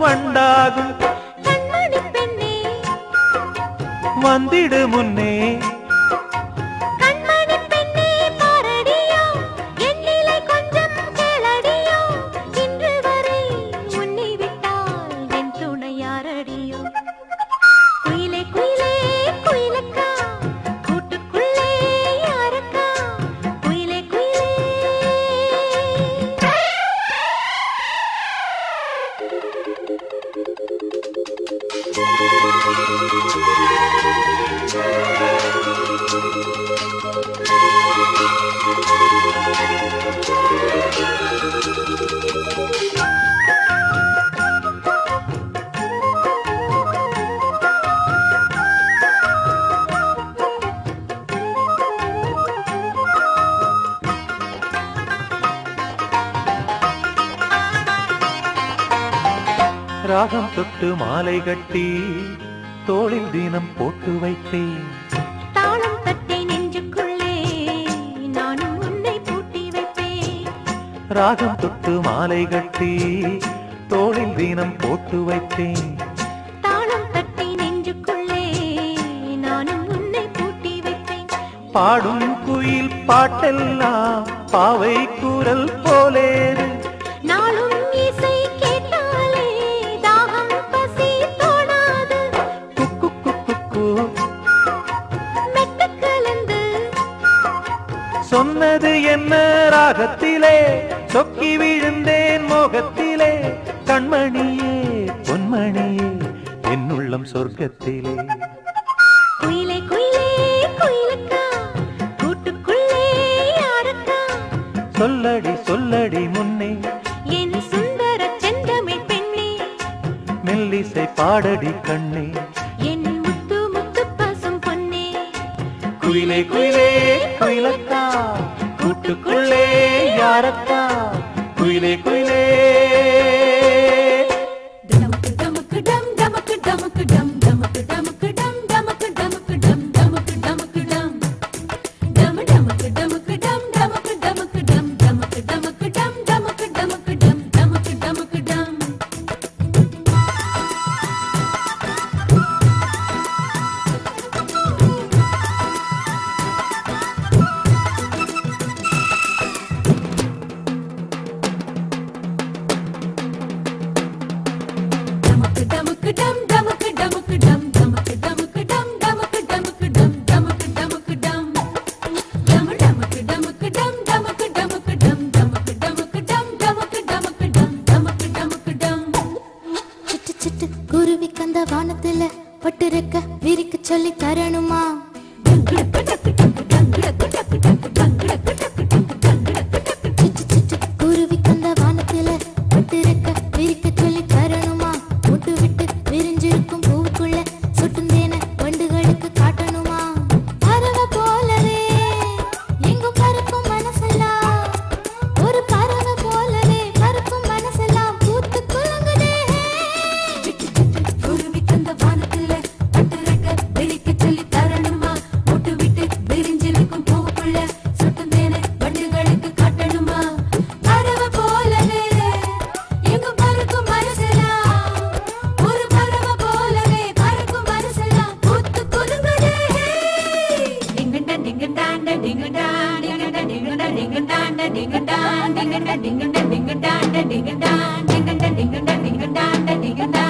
வண்டாகும் கண்மணி பெண்ணே வந்திடு முன்னே கண்மணி பெண்ணே பாரடியோ என்னிலை கொஞ்சம் கேளடியோ இன்று வரை உன்னை விட்டால் என் துணை யாரடியோ குயிலே குயிலே குயிலக்கா கூட்டுக்குள்ளே யாரக்கா குயிலே குயிலே ராகம் தொட்டு மாலை கட்டி தோளில் தினம் போட்டு வைத்தேன் தாளம் தட்டை நெஞ்சுக்குள்ளே நானும் உன்னை பூட்டி வைப்பேன் ராகம் தொட்டு மாலை கட்டி தோளில் தினம் போட்டு வைத்தேன் தாளம் தட்டை நெஞ்சுக்குள்ளே நானும் உன்னை பூட்டி வைப்பேன் பாடும் குயில் பாட்டெல்லாம் பாவை குரல் போலேது நாளும் இசை கேட்டாலே தாகம் பசி தோணாது குக்கு குக்கு மெட்டு கலந்து சொன்னது என்ன ராகத்திலே சொக்கி விழுந்தேன் மோகத்திலே கண்மணியே பொன்மணியே என்னுள்ளம் சொர்க்கத்திலே குயிலே குயிலே குயிலக்கா கூட்டுக்குள்ளே யாரக்கா சொல்லடி சொல்லடி முன்னே என் சுந்தர செந்தமிழ் பெண்ணே மெல்லிசை பாடடி கண்ணே என் முத்து முத்து பசும் பொன்னே குயிலே குயிலே குயிலக்கா கூட்டுக்குள்ளே யாரக்கா குயிலே குயிலே டமக்கு டமக்கு டம் டமக்கு டமக்கு டம் டமக்கு டமக்கு டம் டமக்கு டமக்கு டம் டமக்கு டமக்கு டம் டம் டமக்கு டமக்கு டம் டமக்கு டமக்கு டம் டமக்கு டமக்கு டம் டமக்கு டமக்கு டம் டமக்கு டமக்கு டம் டமக்கு டமக்கு டம் டமக்கு டமக்கு டம் டமக்கு டமக்கு டம் டமக்கு டமக்கு டம் டமக்கு டமக்கு டம் டம் டமக்கு டமக்கு டம் டமக்கு டமக்கு டம் டமக்கு டமக்கு டம் டமக்கு டமக்கு டம் டமக்கு டமக்கு டம் சிட்டு சிட்டு குருவி கந்த வானத்துல பட்டுருக்க விரிக்க சொல்லி தரணுமா சிட்டு சிட்டு குருவி கந்த வானத்துல பட்டுருக்க விரிக்க சொல்லி தரணுமா முட்டு விட்டு விரிஞ்சிருக்கும் பூவுக்குள்ள சுட்டுந்தேன வண்டுகளுக்கு காட்டணுமா பறவை போலவே எங்கும் பறக்கும் மனசெல்லாம் ஒரு பறவை போலவே பறக்கும் மனசெல்லாம் பூத்து குலுங்குதே குருவி கந்த வானத்துல பட்டுருக்க விரிக்க சொல்லி தரணுமா முட்டு விட்டு விரிஞ்சிருக்கும் பூவுக்குள்ள சுட்டுந்தேன வண்டுகளுக்கு காட்டணுமா பறவை போலவே எங்கும் பறக்கும் மனசெல்லாம் ஒரு பறவை போலவே பறக்கும் மனசெல்லாம் பூத்து குலுங்குதே டிங்கண்டா டிங்கண்டாண்ட டிங்கண்டா டிங்கண்டா டிங்கண்டா டிங்கண்டாண்ட டிங்கண்டா டிங்கண்டா டிங்கண்டா டிங்கண்டாண்ட டிங்கண்டா டிங்கண்டா டிங்கண்டா டிங்கண்டாண்ட டிங்கண்டா